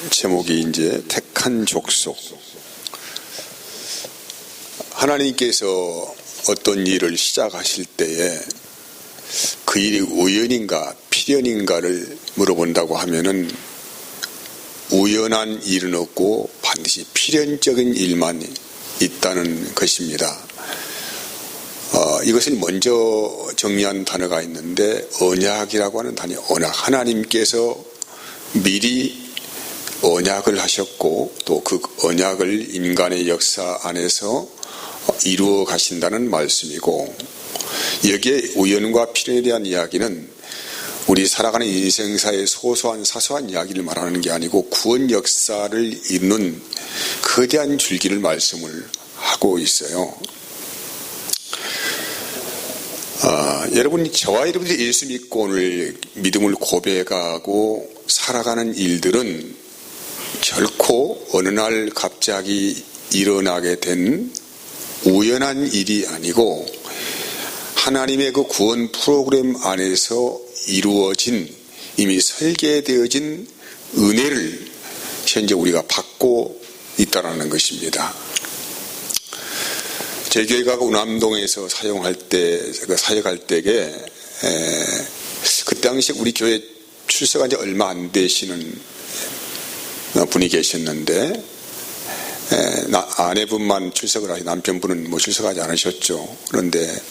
제목이 이제 택한 족속. 하나님께서 어떤 일을 시작하실 때에 그 일이 우연인가 필연인가를 물어본다고 하면은 우연한 일은 없고 반드시 필연적인 일만 있다는 것입니다. 이것을 먼저 정리한 단어가 있는데 언약이라고 하는 단어. 언약. 하나님께서 미리 언약을 하셨고 또 그 언약을 인간의 역사 안에서 이루어 가신다는 말씀이고, 여기에 우연과 필연에 대한 이야기는 우리 살아가는 인생사의 소소한 사소한 이야기를 말하는 게 아니고 구원 역사를 잇는 거대한 줄기를 말씀을 하고 있어요. 여러분, 저와 여러분들이 예수 믿고 오늘 믿음을 고백하고 살아가는 일들은 결코 어느 날 갑자기 일어나게 된 우연한 일이 아니고 하나님의 그 구원 프로그램 안에서 이루어진, 이미 설계되어진 은혜를 현재 우리가 받고 있다는 것입니다. 제 교회가 운암동에서 사역할 때에 그 당시 우리 교회 출석한 지 얼마 안 되시는 분이 계셨는데, 아내분만 출석을 하시, 남편분은 뭐 출석하지 않으셨죠. 그런데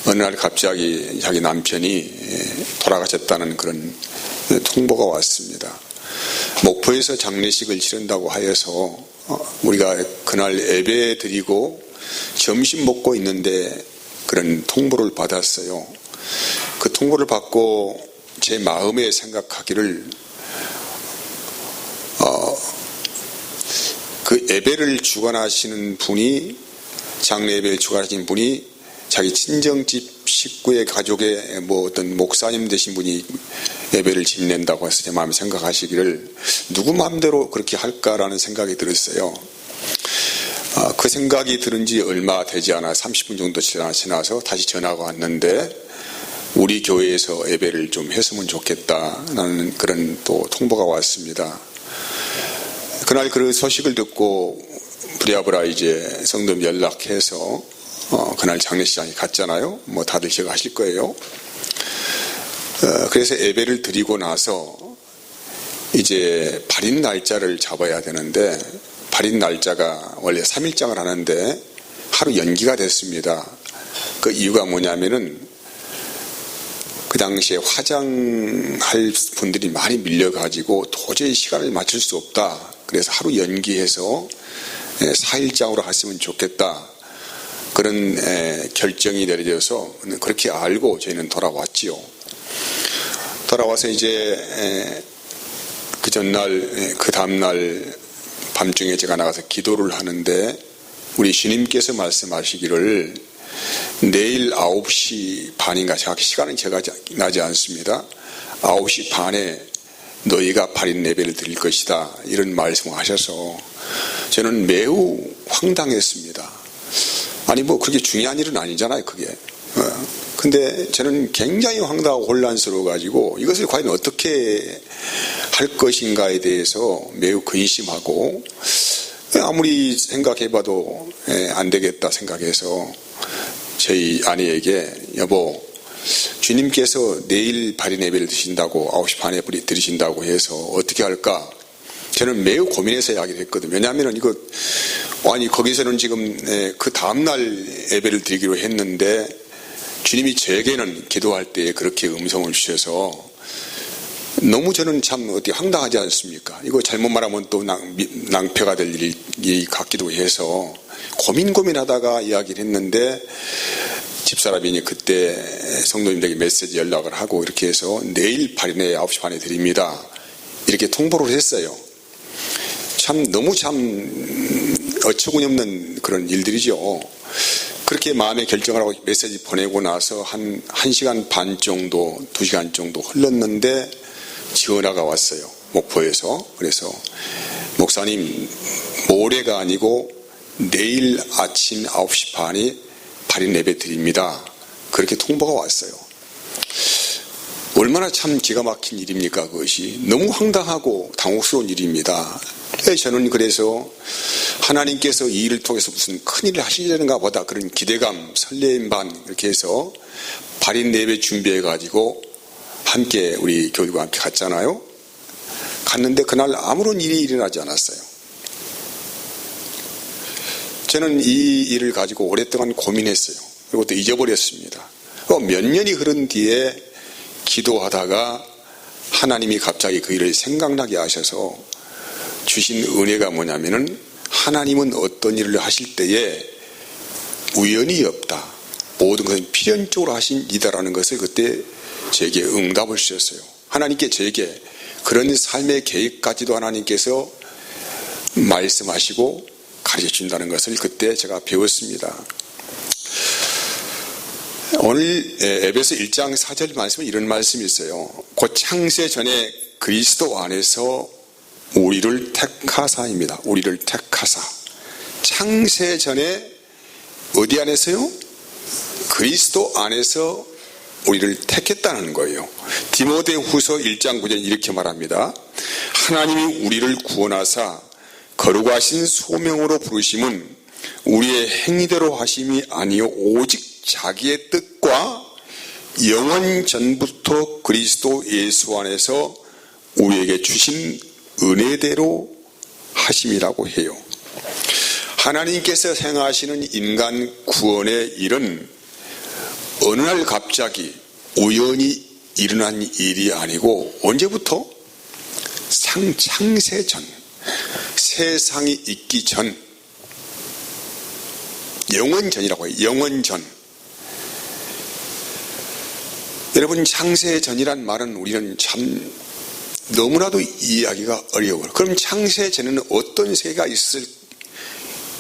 어느 날 갑자기 자기 남편이 돌아가셨다는 그런 통보가 왔습니다. 목포에서 장례식을 치른다고 하여서 우리가 그날 예배 드리고 점심 먹고 있는데 그런 통보를 받았어요. 그 통보를 받고 제 마음에 생각하기를 그 예배를 주관하시는 분이, 장례 예배를 주관하시는 분이 자기 친정집 식구의 가족의 뭐 어떤 목사님 되신 분이 예배를 지낸다고 해서 제 마음에 생각하시기를 누구 마음대로 그렇게 할까라는 생각이 들었어요. 그 생각이 들은 지 얼마 되지 않아 30분 정도 지나서 다시 전화가 왔는데 우리 교회에서 예배를 좀 했으면 좋겠다라는 그런 또 통보가 왔습니다. 그날 그 소식을 듣고 부랴부랴 이제 성도님 연락해서 그날 장례식장에 갔잖아요. 뭐 다들 기억하실 거예요. 그래서 예배를 드리고 나서 이제 발인 날짜를 잡아야 되는데, 발인 날짜가 원래 3일장을 하는데 하루 연기가 됐습니다. 그 이유가 뭐냐면은 그 당시에 화장할 분들이 많이 밀려가지고 도저히 시간을 맞출 수 없다. 그래서 하루 연기해서 4일장으로 했으면 좋겠다. 그런 결정이 내려져서 그렇게 알고 저희는 돌아왔지요. 돌아와서 이제 그 전날, 그 다음날 밤중에 제가 나가서 기도를 하는데 우리 주님께서 말씀하시기를 내일 9시 반인가, 시간은 제가 나지 않습니다. 9시 반에 너희가 발인 예배를 드릴 것이다, 이런 말씀을 하셔서 저는 매우 황당했습니다. 아니 뭐 그렇게 중요한 일은 아니잖아요 그게. 근데 저는 굉장히 황당하고 혼란스러워 가지고 이것을 과연 어떻게 할 것인가에 대해서 매우 근심하고, 아무리 생각해봐도 안 되겠다 생각해서 저희 아내에게 여보, 주님께서 내일 발인 예배를 드신다고 9시 반에 드리신다고 해서 어떻게 할까? 저는 매우 고민해서 이야기를 했거든요. 왜냐하면 이거 아니 거기서는 지금 그 다음날 예배를 드리기로 했는데 주님이 저에게는 기도할 때 그렇게 음성을 주셔서 너무 저는 참 어떻게 황당하지 않습니까? 이거 잘못 말하면 또 낭패가 될 일이 같기도 해서 고민하다가 이야기를 했는데, 집사람이 그때 성도님들에게 메시지 연락을 하고 이렇게 해서 내일 발인에 9시 반에 드립니다, 이렇게 통보를 했어요. 너무 어처구니 없는 그런 일들이죠. 그렇게 마음의 결정을 하고 메시지 보내고 나서 한 1시간 반 정도, 2시간 정도 흘렀는데 전화가 왔어요, 목포에서. 그래서 목사님, 모레가 아니고 내일 아침 9시 반에 발인 예배 드립니다, 그렇게 통보가 왔어요. 얼마나 참 기가 막힌 일입니까? 그것이 너무 황당하고 당혹스러운 일입니다. 저는 그래서 하나님께서 이 일을 통해서 무슨 큰일을 하시려는가 보다 그런 기대감, 설레임 반 이렇게 해서 발인 예배 준비해 가지고 함께 우리 교육과 함께 갔잖아요. 갔는데 그날 아무런 일이 일어나지 않았어요. 저는 이 일을 가지고 오랫동안 고민했어요. 그리고 또 잊어버렸습니다. 몇 년이 흐른 뒤에 기도하다가 하나님이 갑자기 그 일을 생각나게 하셔서 주신 은혜가 뭐냐면은 하나님은 어떤 일을 하실 때에 우연이 없다. 모든 것은 필연적으로 하신 일이다라는 것을 그때 제게 응답을 주셨어요. 하나님께 제게 그런 삶의 계획까지도 하나님께서 말씀하시고 가르쳐 준다는 것을 그때 제가 배웠습니다. 오늘 에베소 1장 4절 말씀은 이런 말씀이 있어요. 곧 창세 전에 그리스도 안에서 우리를 택하사입니다. 우리를 택하사. 창세 전에 어디 안에서요? 그리스도 안에서 우리를 택했다는 거예요. 디모데후서 1장 9절 이렇게 말합니다. 하나님이 우리를 구원하사 거룩하신 소명으로 부르심은 우리의 행위대로 하심이 아니요 오직 자기의 뜻과 영원 전부터 그리스도 예수 안에서 우리에게 주신 은혜대로 하심이라고 해요. 하나님께서 행하시는 인간 구원의 일은 어느 날 갑자기 우연히 일어난 일이 아니고 언제부터? 창세 전, 세상이 있기 전, 영원 전이라고 해요. 영원 전. 여러분, 창세 전이란 말은 우리는 참 너무나도 이해하기가 어려워요. 그럼 창세 전에는 어떤 세계가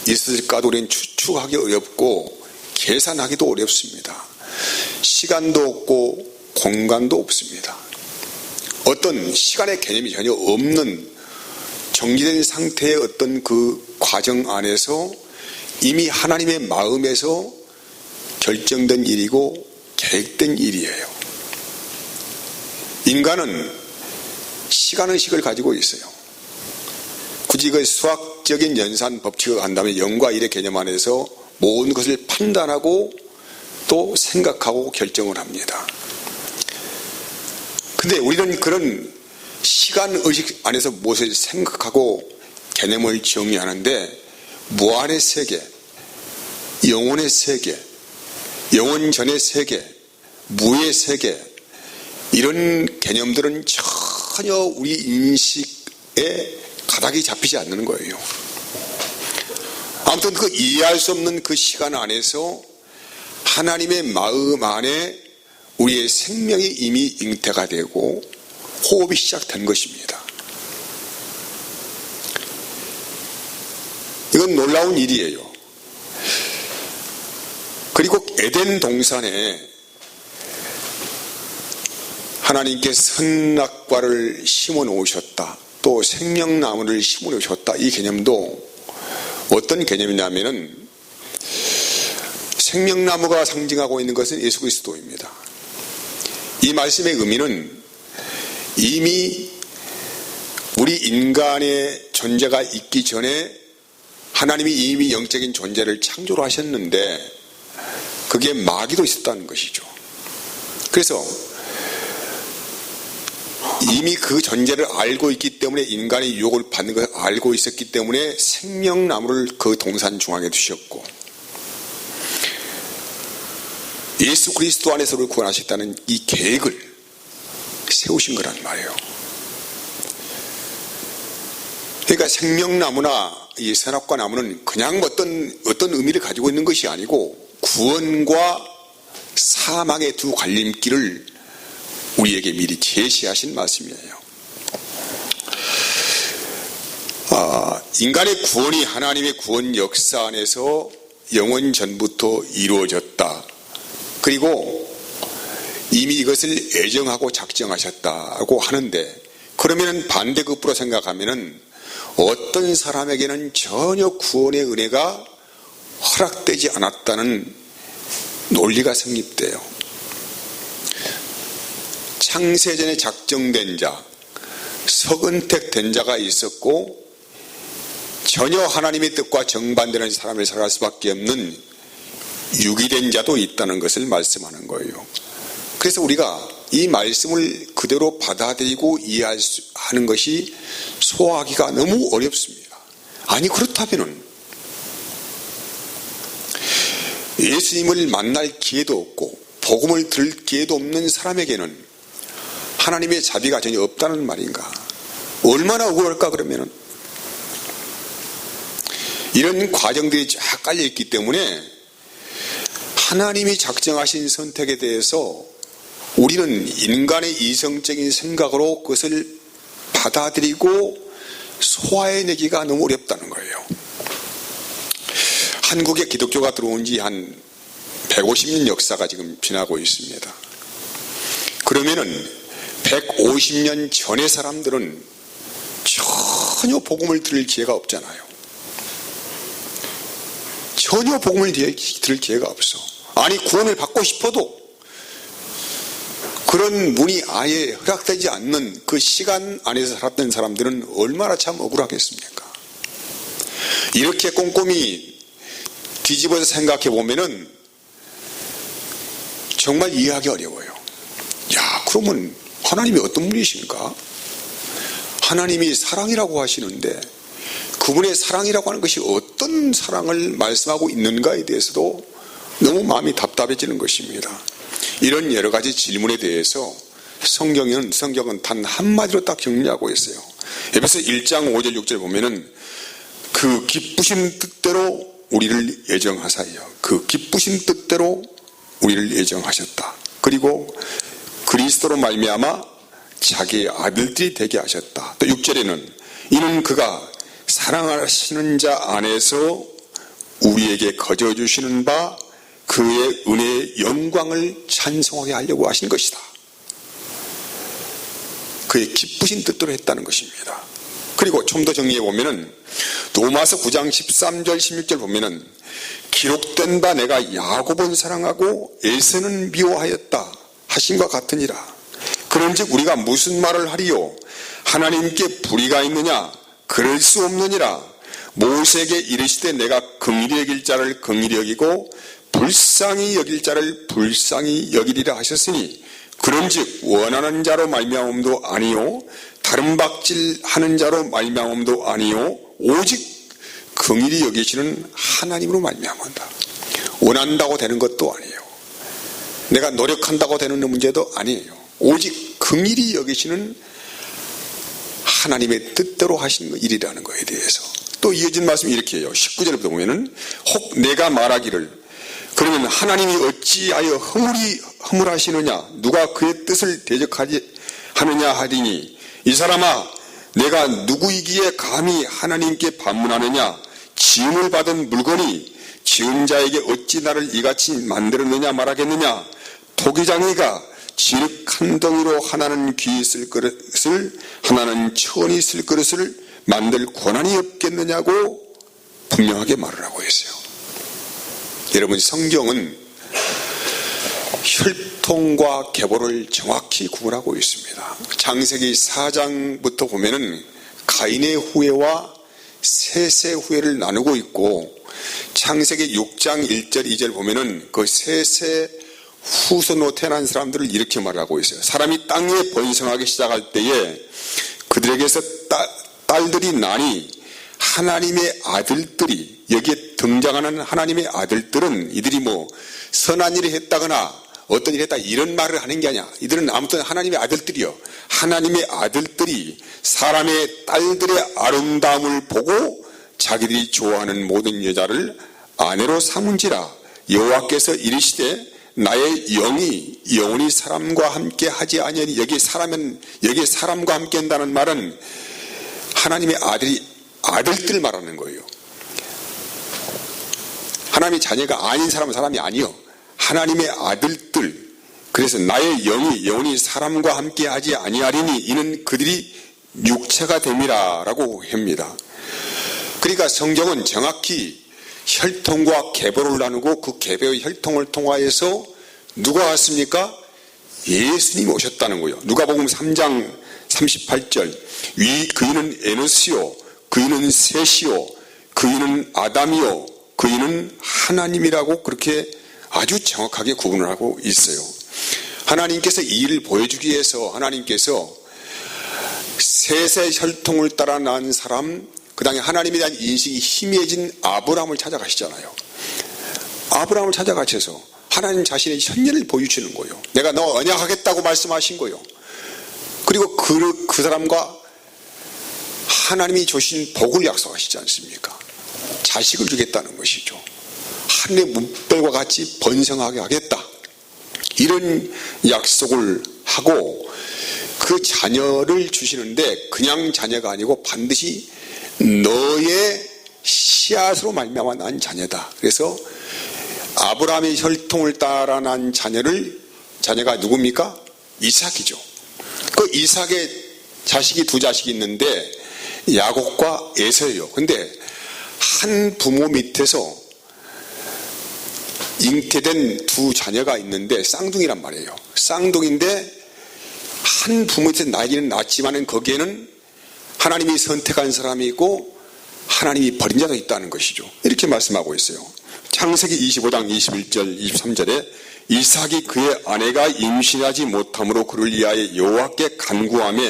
있을까도 우리는 추측하기 어렵고 계산하기도 어렵습니다. 시간도 없고 공간도 없습니다. 어떤 시간의 개념이 전혀 없는 정지된 상태의 어떤 그 과정 안에서 이미 하나님의 마음에서 결정된 일이고 계획된 일이에요. 인간은 시간의식을 가지고 있어요. 굳이 그 수학적인 연산 법칙을 간다면 0과 1의 개념 안에서 모든 것을 판단하고 또 생각하고 결정을 합니다. 근데 우리는 그런 시간의식 안에서 무엇을 생각하고 개념을 정의하는데 무한의 세계, 영혼의 세계, 영원 전의 세계, 무의 세계 이런 개념들은 전혀 우리 인식에 가닥이 잡히지 않는 거예요. 아무튼 그 이해할 수 없는 그 시간 안에서 하나님의 마음 안에 우리의 생명이 이미 잉태가 되고 호흡이 시작된 것입니다. 이건 놀라운 일이에요. 그리고 에덴 동산에 하나님께서 선악과를 심어 놓으셨다. 또 생명나무를 심어 놓으셨다. 이 개념도 어떤 개념이냐면은 생명나무가 상징하고 있는 것은 예수 그리스도입니다. 이 말씀의 의미는 이미 우리 인간의 존재가 있기 전에 하나님이 이미 영적인 존재를 창조를 하셨는데 그게 마귀도 있었다는 것이죠. 그래서 이미 그 존재를 알고 있기 때문에 인간의 유혹을 받는 것을 알고 있었기 때문에 생명나무를 그 동산 중앙에 두셨고 예수 그리스도 안에서 우리를 구원하셨다는 이 계획을 세우신 거란 말이에요. 그러니까 생명나무나 이 선악과 나무는 그냥 어떤 의미를 가지고 있는 것이 아니고 구원과 사망의 두 갈림길을 우리에게 미리 제시하신 말씀이에요. 인간의 구원이 하나님의 구원 역사 안에서 영원 전부터 이루어졌다. 그리고 이미 이것을 애정하고 작정하셨다고 하는데 그러면 반대급부로 생각하면은 어떤 사람에게는 전혀 구원의 은혜가 허락되지 않았다는 논리가 성립돼요. 창세전에 작정된 자, 서건택된 자가 있었고 전혀 하나님의 뜻과 정반대는 사람을 살아갈 수밖에 없는 유기된 자도 있다는 것을 말씀하는 거예요. 그래서 우리가 이 말씀을 그대로 받아들이고 이해하는 것이 소화하기가 너무 어렵습니다. 아니 그렇다면은 예수님을 만날 기회도 없고 복음을 들을 기회도 없는 사람에게는 하나님의 자비가 전혀 없다는 말인가? 얼마나 억울할까 그러면은. 이런 과정들이 쫙 깔려있기 때문에 하나님이 작정하신 선택에 대해서 우리는 인간의 이성적인 생각으로 그것을 받아들이고 소화해내기가 너무 어렵다는 거예요. 한국에 기독교가 들어온 지 한 150년 역사가 지금 지나고 있습니다. 그러면은 150년 전의 사람들은 전혀 복음을 들을 기회가 없잖아요. 전혀 복음을 들을 기회가 없어. 아니 구원을 받고 싶어도 그런 문이 아예 허락되지 않는 그 시간 안에서 살았던 사람들은 얼마나 참 억울하겠습니까? 이렇게 꼼꼼히 뒤집어서 생각해 보면은 정말 이해하기 어려워요. 야, 그러면 하나님이 어떤 분이신가? 하나님이 사랑이라고 하시는데 그분의 사랑이라고 하는 것이 어떤 사랑을 말씀하고 있는가에 대해서도 너무 마음이 답답해지는 것입니다. 이런 여러 가지 질문에 대해서 성경은 단 한마디로 딱 정리하고 있어요. 에베소 1장 5절 6절 보면은 그 기쁘신 뜻대로 우리를 예정하사요. 그 기쁘신 뜻대로 우리를 예정하셨다. 그리고 그리스도로 말미암아 자기의 아들들이 되게 하셨다. 또 6절에는 이는 그가 사랑하시는 자 안에서 우리에게 거저 주시는 바 그의 은혜의 영광을 찬송하게 하려고 하신 것이다. 그의 기쁘신 뜻대로 했다는 것입니다. 그리고 좀 더 정리해 보면은 로마서 9장 13절 16절 보면은 기록된 바 내가 야곱은 사랑하고 에서는 미워하였다 하신과 같으니라. 그런즉 우리가 무슨 말을 하리요? 하나님께 불의가 있느냐? 그럴 수 없느니라. 모세에게 이르시되 내가 긍휼히 여길 자를 긍휼히 여기고 불쌍히 여길 자를 불쌍히 여기리라 하셨으니 그런즉 원하는 자로 말미암음도 아니요 다른 박질하는 자로 말미암음도 아니요 오직 긍휼히 여기시는 하나님으로 말미암은다. 원한다고 되는 것도 아니에요. 내가 노력한다고 되는 문제도 아니에요. 오직 긍휼히 여기시는 하나님의 뜻대로 하시는 일이라는 것에 대해서 또 이어진 말씀이 이렇게 해요. 19절부터 보면은 혹 내가 말하기를 그러면 하나님이 어찌하여 허물하시느냐 누가 그의 뜻을 대적하지 하느냐 하리니 이 사람아 내가 누구이기에 감히 하나님께 반문하느냐 지음을 받은 물건이 지은 자에게 어찌 나를 이같이 만들었느냐 말하겠느냐 토기장이가 진흙 한 덩이로 하나는 귀 쓸 그릇을 하나는 천이 쓸 그릇을 만들 권한이 없겠느냐고 분명하게 말을 하고 있어요. 여러분 성경은 혈통과 계보를 정확히 구분하고 있습니다. 창세기 4장부터 보면은 가인의 후예와 셋의 후예를 나누고 있고 창세기 6장 1절 2절 보면은 그 셋의 후손으로 태어난 사람들을 이렇게 말하고 있어요. 사람이 땅에 번성하기 시작할 때에 그들에게서 딸들이 나니 하나님의 아들들이 여기에 등장하는 하나님의 아들들은 이들이 뭐 선한 일을 했다거나 어떤 일을 했다 이런 말을 하는 게 아니야. 이들은 아무튼 하나님의 아들들이요. 하나님의 아들들이 사람의 딸들의 아름다움을 보고 자기들이 좋아하는 모든 여자를 아내로 삼은지라 여호와께서 이르시되 나의 영이 영원히 사람과 함께 하지 아니하니 여기에 사람과 함께 한다는 말은 하나님의 아들들 말하는 거예요. 하나님의 자녀가 아닌 사람은 사람이 아니요. 하나님의 아들들. 그래서 나의 영이 영원히 사람과 함께 하지 아니하리니 이는 그들이 육체가 됨이라라고 합니다. 그러니까 성경은 정확히 혈통과 계보를 나누고 그 계보의 혈통을 통하여서 누가 왔습니까? 예수님이 오셨다는 거예요. 누가복음 3장 38절 그이는 에노스요 그이는 셋이요 그이는 아담이요 그이는 하나님이라고 그렇게 아주 정확하게 구분을 하고 있어요. 하나님께서 이 일을 보여주기 위해서 하나님께서 셋의 혈통을 따라 난 사람, 그 다음에 하나님에 대한 인식이 희미해진 아브라함을 찾아가시잖아요. 아브라함을 찾아가셔서 하나님 자신의 현현을 보여주시는 거예요. 내가 너 언약하겠다고 말씀하신 거예요. 그리고 그 사람과 하나님이 주신 복을 약속하시지 않습니까? 자식을 주겠다는 것이죠. 하늘의 문별과 같이 번성하게 하겠다. 이런 약속을 하고 그 자녀를 주시는데 그냥 자녀가 아니고 반드시 너의 씨앗으로 말미암아 난 자녀다. 그래서 아브라함의 혈통을 따라 난 자녀가 누굽니까? 이삭이죠. 그 이삭의 자식이 두 자식이 있는데 야곱과 에서예요. 근데 한 부모 밑에서 잉태된 두 자녀가 있는데 쌍둥이란 말이에요. 쌍둥이인데 한 부모한테 나이는 낮지만 거기에는 하나님이 선택한 사람이 있고 하나님이 버린 자도 있다는 것이죠. 이렇게 말씀하고 있어요. 창세기 25장 21절 23절에 이삭이 그의 아내가 임신하지 못함으로 그를 위하여 여호와께 간구하며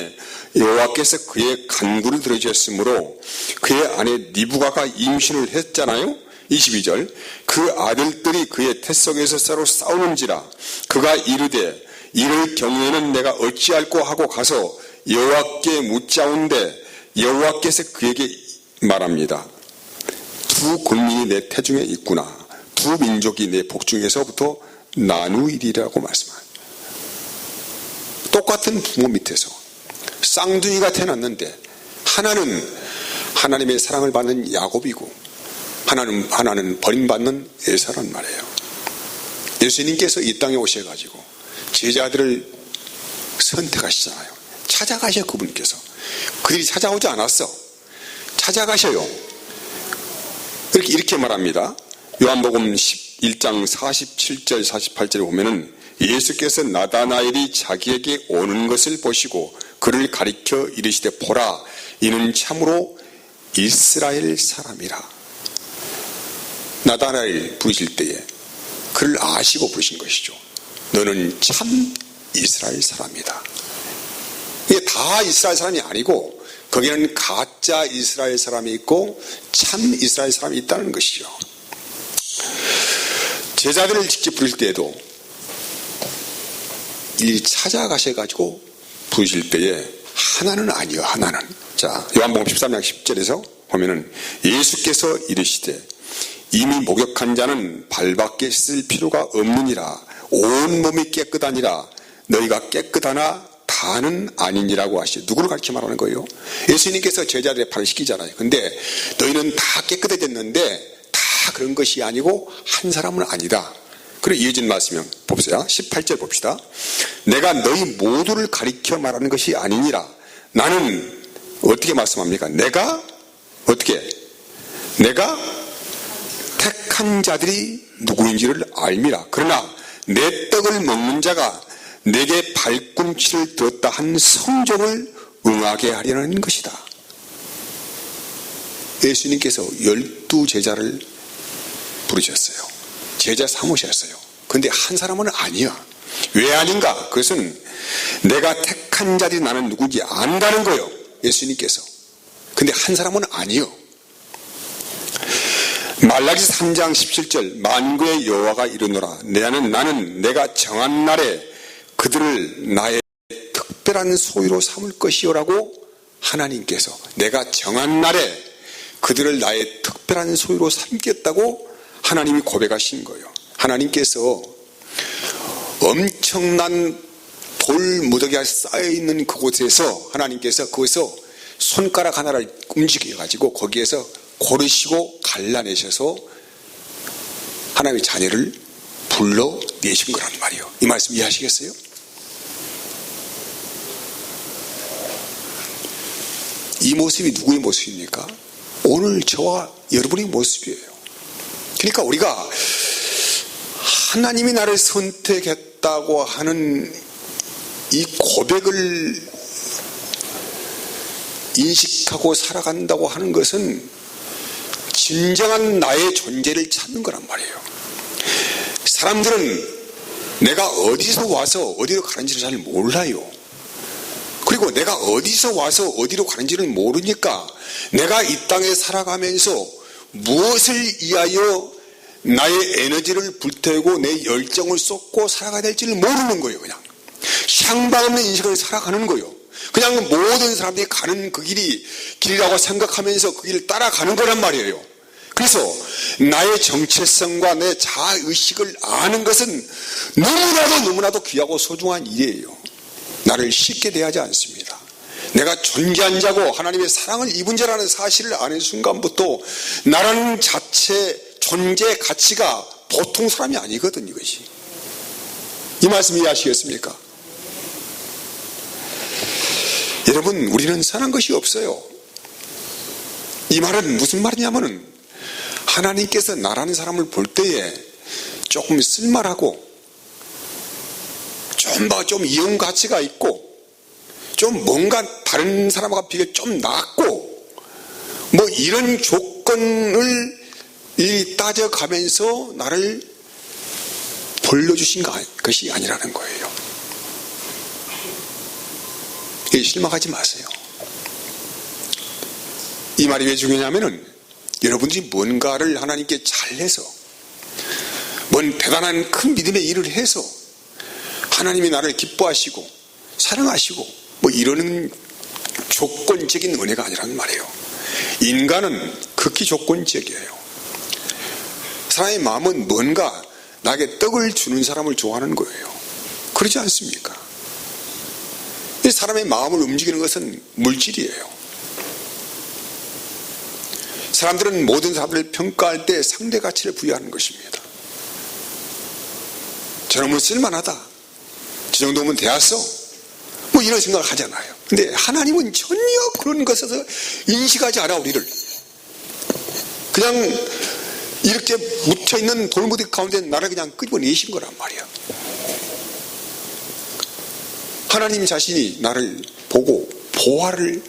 여호와께서 그의 간구를 들어주셨으므로 그의 아내 리브가가 임신을 했잖아요. 22절 그 아들들이 그의 태속에서 서로 싸우는지라 그가 이르되 이럴 경우에는 내가 어찌할꼬 하고 가서 여호와께 묻자온데 여호와께서 그에게 말합니다. 두 군민이 내 태중에 있구나. 두 민족이 내 복중에서부터 나누이리라고 말씀합니다. 똑같은 부모 밑에서 쌍둥이가 태어났는데 하나는 하나님의 사랑을 받는 야곱이고 하나는 버림받는 에사란 말이에요. 예수님께서 이 땅에 오셔가지고 제자들을 선택하시잖아요. 찾아가셔 그분께서. 그들이 찾아오지 않았어. 찾아가셔요. 이렇게 말합니다. 요한복음 11장 47절 48절에 보면은 예수께서 나다나엘이 자기에게 오는 것을 보시고 그를 가리켜 이르시되 보라 이는 참으로 이스라엘 사람이라. 나다나엘 부르실 때에 그를 아시고 부르신 것이죠. 너는 참 이스라엘 사람이다. 이게 다 이스라엘 사람이 아니고 거기는 가짜 이스라엘 사람이 있고 참 이스라엘 사람이 있다는 것이죠. 제자들을 직접 부르실 때에도 일일이 찾아가셔가지고 부르실 때에 하나는 아니요 하나는. 자, 요한복음 13장 10절에서 보면은 예수께서 이르시되 이미 목욕한 자는 발밖에 씻을 필요가 없느니라. 온몸이 깨끗하니라. 너희가 깨끗하나 다는 아니니라고 하시죠. 누구를 가르쳐 말하는 거예요? 예수님께서 제자들의 발을 씻기잖아요. 근데 너희는 다 깨끗해졌는데 다 그런 것이 아니고 한 사람은 아니다. 그리고 이어진 말씀을 봅시다. 18절 봅시다. 내가 너희 모두를 가리켜 말하는 것이 아니니라. 나는 어떻게 말씀합니까? 내가 택한 자들이 누구인지를 알미라. 그러나 내 떡을 먹는 자가 내게 발꿈치를 들었다 한 성경을 응하게 하려는 것이다. 예수님께서 12제자를 부르셨어요. 제자 삼으셨어요. 근데 한 사람은 아니야. 왜 아닌가? 그것은 내가 택한 자들이 나는 누구인지 안다는 거예요. 예수님께서. 근데 한 사람은 아니요. 말라기 3장 17절 만군의 여호와가 이르노라. 나는 내가 정한 날에 그들을 나의 특별한 소유로 삼을 것이요라고 하나님께서 내가 정한 날에 그들을 나의 특별한 소유로 삼겠다고 하나님이 고백하신 거예요. 하나님께서 엄청난 돌 무더기가 쌓여있는 그곳에서 하나님께서 거기서 손가락 하나를 움직여가지고 거기에서 고르시고 갈라내셔서 하나님의 자녀를 불러내신 거란 말이에요. 이 말씀 이해하시겠어요? 이 모습이 누구의 모습입니까? 오늘 저와 여러분의 모습이에요. 그러니까 우리가 하나님이 나를 선택했다고 하는 이 고백을 인식하고 살아간다고 하는 것은 진정한 나의 존재를 찾는 거란 말이에요. 사람들은 내가 어디서 와서 어디로 가는지를 잘 몰라요. 그리고 내가 어디서 와서 어디로 가는지는 모르니까 내가 이 땅에 살아가면서 무엇을 위하여 나의 에너지를 불태우고 내 열정을 쏟고 살아가야 될지를 모르는 거예요. 그냥 상관없는 인생을 살아가는 거예요. 그냥 모든 사람들이 가는 그 길이 길이라고 생각하면서 그 길을 따라가는 거란 말이에요. 그래서 나의 정체성과 내 자아의식을 아는 것은 너무나도 귀하고 소중한 일이에요. 나를 쉽게 대하지 않습니다. 내가 존재한 자고 하나님의 사랑을 입은 자라는 사실을 아는 순간부터 나라는 자체 존재 가치가 보통 사람이 아니거든. 이것이 이 말씀 이해하시겠습니까? 여러분, 우리는 선한 것이 없어요. 이 말은 무슨 말이냐면은 하나님께서 나라는 사람을 볼 때에 조금 쓸만하고 좀 이용 가치가 있고 좀 뭔가 다른 사람과 비교해 좀 낫고 뭐 이런 조건을 따져가면서 나를 불러주신 것이 아니라는 거예요. 실망하지 마세요. 이 말이 왜 중요하냐면은 여러분들이 뭔가를 하나님께 잘해서 뭔 대단한 큰 믿음의 일을 해서 하나님이 나를 기뻐하시고 사랑하시고 뭐 이러는 조건적인 은혜가 아니라는 말이에요. 인간은 극히 조건적이에요. 사람의 마음은 뭔가 나에게 떡을 주는 사람을 좋아하는 거예요. 그러지 않습니까? 이 사람의 마음을 움직이는 것은 물질이에요. 사람들은 모든 사람들을 평가할 때 상대 가치를 부여하는 것입니다. 저놈은 쓸만하다. 저 정도면 되었어. 뭐 이런 생각을 하잖아요. 근데 하나님은 전혀 그런 것에서 인식하지 않아. 우리를 그냥 이렇게 묻혀있는 돌무더기 가운데 나를 그냥 끄집어내신 거란 말이야. 하나님 자신이 나를 보고 보화를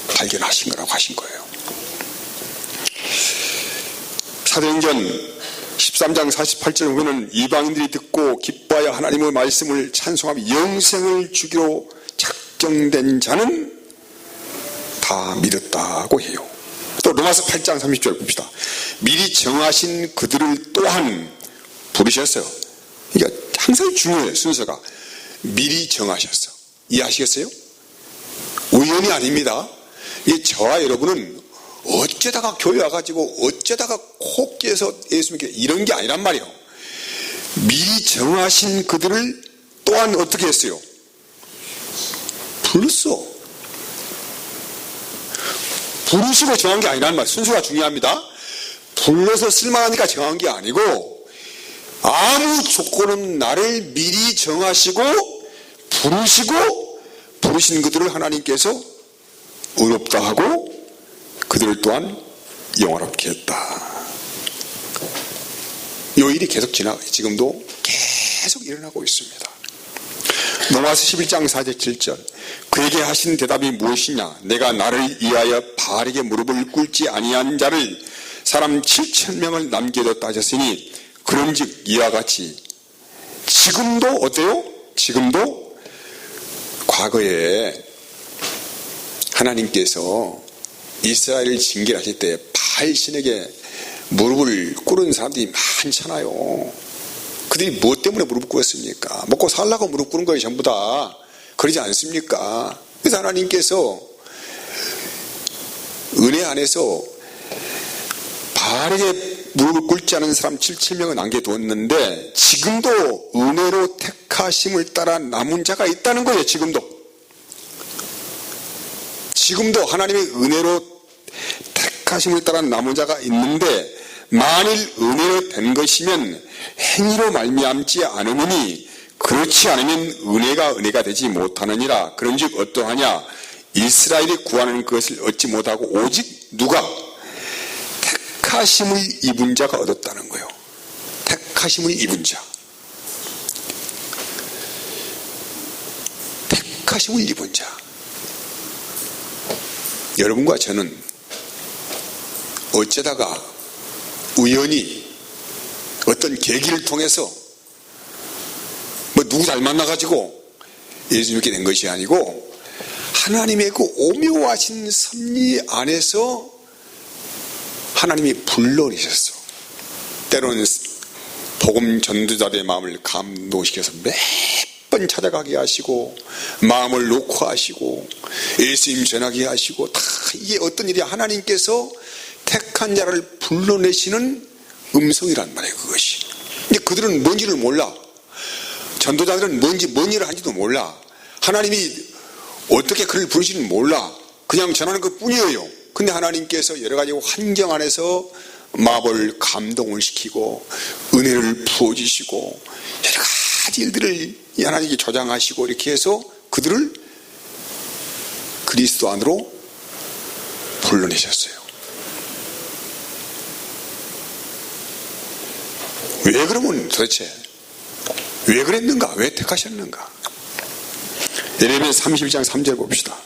발견하신 거라고 하신 거예요. 사도행전 13장 48절 보면은 이방인들이 듣고 기뻐하여 하나님의 말씀을 찬송하며 영생을 주기로 작정된 자는 다 믿었다고 해요. 또 로마서 8장 30절 봅시다. 미리 정하신 그들을 또한 부르셨어요. 그러니까 항상 중요해요. 순서가 미리 정하셨어. 이해하시겠어요? 우연이 아닙니다. 저와 여러분은 어쩌다가 교회 와가지고 어쩌다가 콕 깨서 예수 믿게 이런 게 아니란 말이에요. 미리 정하신 그들을 또한 어떻게 했어요? 불렀어. 부르시고 정한 게 아니란 말이에요. 순서가 중요합니다. 불러서 쓸만하니까 정한 게 아니고 아무 조건은 나를 미리 정하시고 부르신 그들을 하나님께서 의롭다 하고 그들을 또한 영원롭게 했다. 이 일이 지금도 계속 일어나고 있습니다. 로마서 11장 4절 7절 그에게 하신 대답이 무엇이냐? 내가 나를 위하여 바르게 무릎을 꿇지 아니한 자를 사람 7,000명을 남겨뒀다 따졌으니 그런즉 이와 같이 지금도 어때요? 지금도 과거에 하나님께서 이스라엘을 징계하실 때 바알신에게 무릎을 꿇은 사람들이 많잖아요. 그들이 무엇 때문에 무릎을 꿇었습니까? 먹고 살라고 무릎 꿇은 거예요. 전부 다. 그러지 않습니까? 그래서 하나님께서 은혜 안에서 바알에게 무릎을 꿇지 않은 사람 7,000명을 남겨두었는데 지금도 은혜로 택하심을 따라 남은 자가 있다는 거예요. 지금도 하나님의 은혜로 택하심을 따라 남은 자가 있는데 만일 은혜로 된 것이면 행위로 말미암지 않으니 그렇지 않으면 은혜가 되지 못하느니라. 그런즉 어떠하냐? 이스라엘이 구하는 것을 얻지 못하고 오직 누가? 택하심을 입은 자가 얻었다는 거예요. 택하심을 입은 자. 택하심을 입은 자. 여러분과 저는 어쩌다가 우연히 어떤 계기를 통해서 뭐 누구 잘 만나가지고 예수 믿게 된 것이 아니고 하나님의 그 오묘하신 섭리 안에서 하나님이 불러내셨어. 때로는 복음 전도자들의 마음을 감동시켜서 몇 번 찾아가게 하시고 마음을 놓고 하시고 예수님 전하게 하시고 다 이게 어떤 일이야. 하나님께서 택한 자를 불러내시는 음성이란 말이에요. 그것이. 근데 그들은 뭔지를 몰라. 전도자들은 뭔 일을 하는지도 몰라. 하나님이 어떻게 그를 부르시는지 몰라. 그냥 전하는 것 뿐이에요. 근데 하나님께서 여러 가지 환경 안에서 마음을 감동을 시키고 은혜를 부어주시고 여러 가지 일들을 하나님께 조장하시고 이렇게 해서 그들을 그리스도 안으로 불러내셨어요. 왜 그러면 도대체 왜 그랬는가? 왜 택하셨는가? 예레미야 31장 3절 봅시다.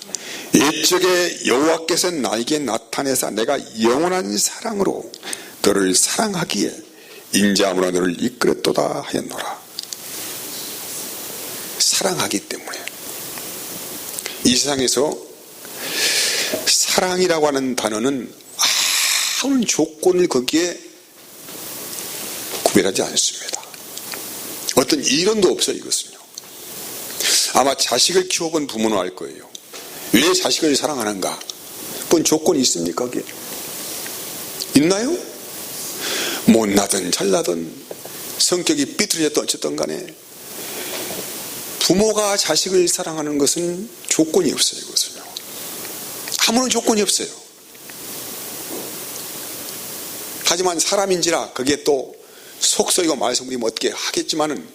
옛적에 여호와께서 나에게 나타내사 내가 영원한 사랑으로 너를 사랑하기에 인자함으로 너를 이끌었도다 하였노라. 사랑하기 때문에. 이 세상에서 사랑이라고 하는 단어는 아무런 조건을 거기에 구별하지 않습니다. 어떤 이론도 없어요. 이것은요. 아마 자식을 키워본 부모는 알 거예요. 왜 자식을 사랑하는가? 그건 조건이 있습니까? 그게? 있나요? 못나든 잘나든 성격이 삐뚤어졌든 어쨌든 간에 부모가 자식을 사랑하는 것은 조건이 없어요. 이것은요. 아무런 조건이 없어요. 하지만 사람인지라 그게 또 속썩이고 말썽부리면 어떻게 하겠지만은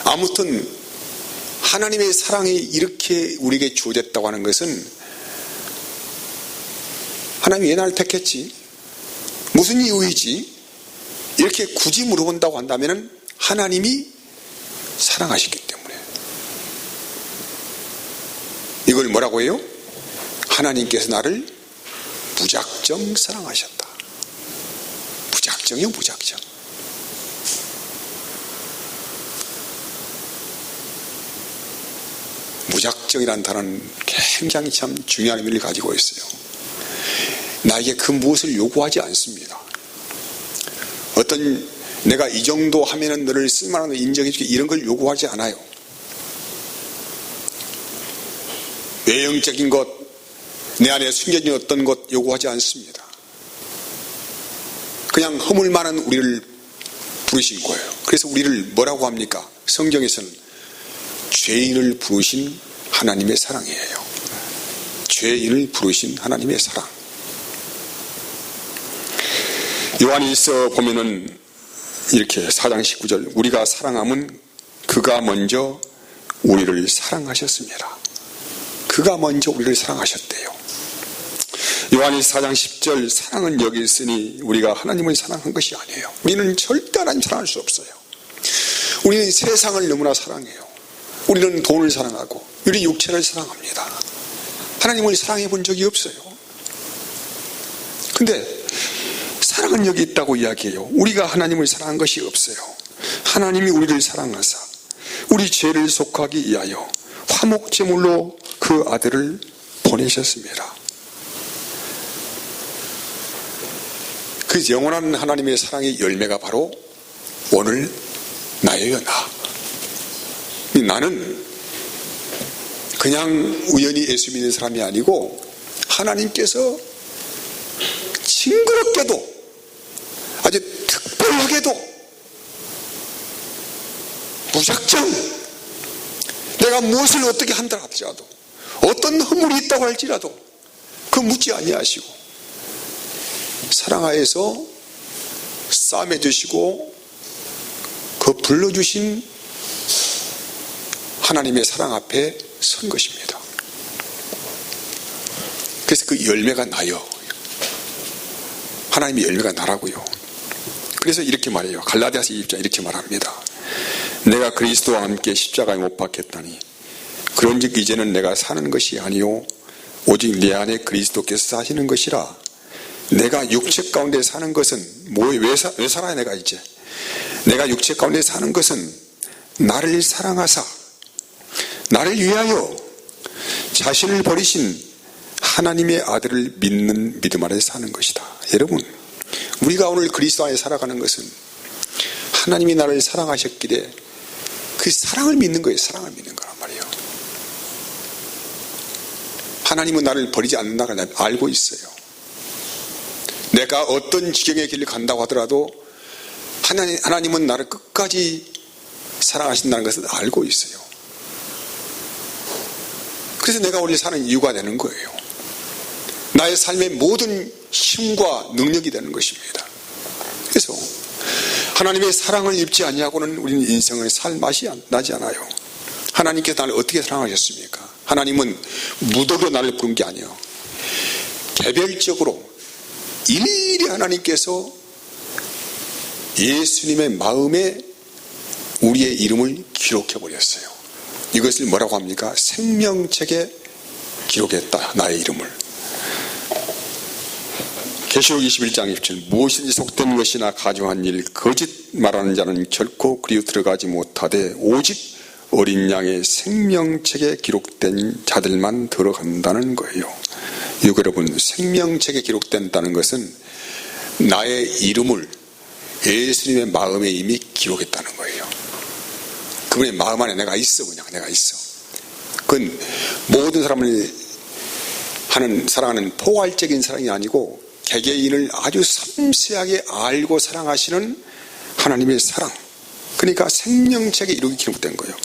아무튼 하나님의 사랑이 이렇게 우리에게 주어졌다고 하는 것은 하나님이 왜 나를 택했지? 무슨 이유이지? 이렇게 굳이 물어본다고 한다면 하나님이 사랑하시기 때문에. 이걸 뭐라고 해요? 하나님께서 나를 무작정 사랑하셨다. 무작정이요, 무작정. 무작정이라는 단어는 굉장히 참 중요한 의미를 가지고 있어요. 나에게 그 무엇을 요구하지 않습니다. 어떤 내가 이 정도 하면은 너를 쓸만한 거 인정해주기 이런 걸 요구하지 않아요. 외형적인 것, 내 안에 숨겨진 어떤 것 요구하지 않습니다. 그냥 허물 많은 우리를 부르신 거예요. 그래서 우리를 뭐라고 합니까? 성경에서는 죄인을 부르신 하나님의 사랑이에요. 죄인을 부르신 하나님의 사랑. 요한일서 보면은 이렇게 4장 19절 우리가 사랑함은 그가 먼저 우리를 사랑하셨습니다. 그가 먼저 우리를 사랑하셨대요. 요한일서 4장 10절 사랑은 여기 있으니 우리가 하나님을 사랑한 것이 아니에요. 우리는 절대 하나님 사랑할 수 없어요. 우리는 세상을 너무나 사랑해요. 우리는 돈을 사랑하고 우리 육체를 사랑합니다. 하나님을 사랑해 본 적이 없어요. 근데 사랑은 여기 있다고 이야기해요. 우리가 하나님을 사랑한 것이 없어요. 하나님이 우리를 사랑하사 우리 죄를 속하기 위하여 화목제물로 그 아들을 보내셨습니다. 그 영원한 하나님의 사랑의 열매가 바로 오늘 나예요. 나는 그냥 우연히 예수 믿는 사람이 아니고 하나님께서 징그럽게도 아주 특별하게도 무작정 내가 무엇을 어떻게 한다 할지라도 어떤 허물이 있다고 할지라도 그 묻지 아니하시고 사랑하여서 싸매 주시고 그 불러주신 하나님의 사랑 앞에 선 것입니다. 그래서 그 열매가 나요. 하나님의 열매가 나라고요. 그래서 이렇게 말해요. 갈라디아서 2장 이렇게 말합니다. 내가 그리스도와 함께 십자가에 못 박혔다니 그런즉 이제는 내가 사는 것이 아니요 오직 내 안에 그리스도께서 사시는 것이라. 내가 육체 가운데 사는 것은 왜 살아야 내가 이제? 내가 육체 가운데 사는 것은 나를 사랑하사 나를 위하여 자신을 버리신 하나님의 아들을 믿는 믿음 아래 사는 것이다. 여러분, 우리가 오늘 그리스도 안에 살아가는 것은 하나님이 나를 사랑하셨기에 그 사랑을 믿는 거예요. 사랑을 믿는 거란 말이에요. 하나님은 나를 버리지 않는다는 걸 알고 있어요. 내가 어떤 지경의 길을 간다고 하더라도 하나님은 나를 끝까지 사랑하신다는 것을 알고 있어요. 그래서 내가 오늘 사는 이유가 되는 거예요. 나의 삶의 모든 힘과 능력이 되는 것입니다. 그래서 하나님의 사랑을 입지 않냐고는 우리는 인생을 살 맛이 나지 않아요. 하나님께서 나를 어떻게 사랑하셨습니까? 하나님은 무더기로 나를 부른 게 아니에요. 개별적으로 일일이 하나님께서 예수님의 마음에 우리의 이름을 기록해버렸어요. 이것을 뭐라고 합니까? 생명책에 기록했다. 나의 이름을. 계시록 21장 27절 무엇이든지 속된 것이나 가증한 일 거짓 말하는 자는 결코 그리로 들어가지 못하되 오직 어린 양의 생명책에 기록된 자들만 들어간다는 거예요. 여러분, 생명책에 기록된다는 것은 나의 이름을 예수님의 마음에 이미 기록했다는 거예요. 그분의 마음 안에 내가 있어. 그냥 내가 있어. 그건 모든 사람을 사랑하는 포괄적인 사랑이 아니고 개개인을 아주 섬세하게 알고 사랑하시는 하나님의 사랑. 그러니까 생명책에 이렇게 기록된 거예요.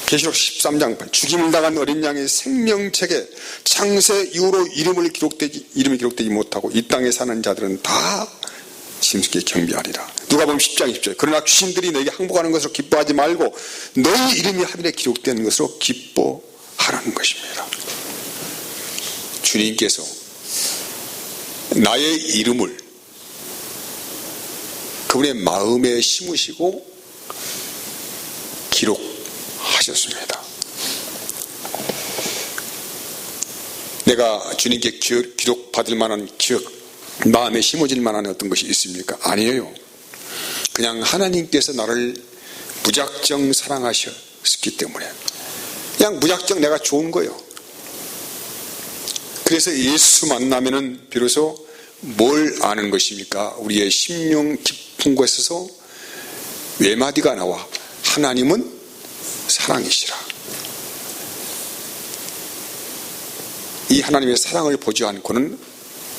계시록 13장 8 죽임을 당한 어린 양의 생명책에 창세 이후로 이름이 기록되지 못하고 이 땅에 사는 자들은 다 심스게 경배하리라. 누가복음 10장 10절 그러나 귀신들이 너에게 항복하는 것으로 기뻐하지 말고 너희 이름이 하늘에 기록되는 것으로 기뻐하라는 것입니다. 주님께서 나의 이름을 그분의 마음에 심으시고 기록하셨습니다. 내가 주님께 기록받을 만한 기억, 마음에 심어질 만한 어떤 것이 있습니까? 아니에요. 그냥 하나님께서 나를 무작정 사랑하셨기 때문에 그냥 무작정 내가 좋은 거예요. 그래서 예수 만나면은 비로소 뭘 아는 것입니까? 우리의 심령 깊은 곳에서 외마디가 나와. 하나님은 사랑이시라. 이 하나님의 사랑을 보지 않고는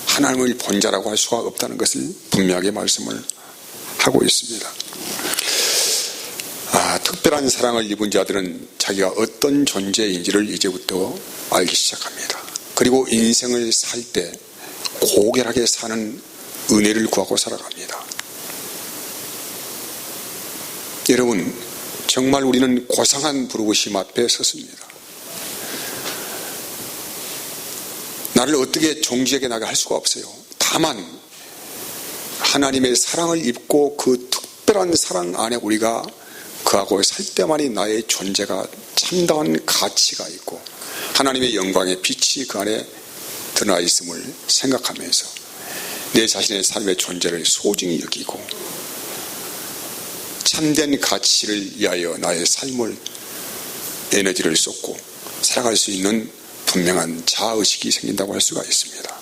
하나님을 본 자라고 할 수가 없다는 것을 분명하게 말씀을 하고 있습니다. 특별한 사랑을 입은 자들은 자기가 어떤 존재인지를 이제부터 알기 시작합니다. 그리고 인생을 살 때 고결하게 사는 은혜를 구하고 살아갑니다. 여러분, 정말 우리는 고상한 부르심 앞에 섰습니다. 나를 어떻게 종지에게 나게 할 수가 없어요. 다만 하나님의 사랑을 입고 그 특별한 사랑 안에 우리가 그하고 살 때만이 나의 존재가 참다운 가치가 있고 하나님의 영광의 빛이 그 안에 드러나 있음을 생각하면서 내 자신의 삶의 존재를 소중히 여기고 참된 가치를 위하여 나의 삶을 에너지를 쏟고 살아갈 수 있는 분명한 자아의식이 생긴다고 할 수가 있습니다.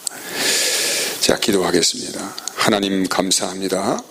제가 기도하겠습니다. 하나님 감사합니다.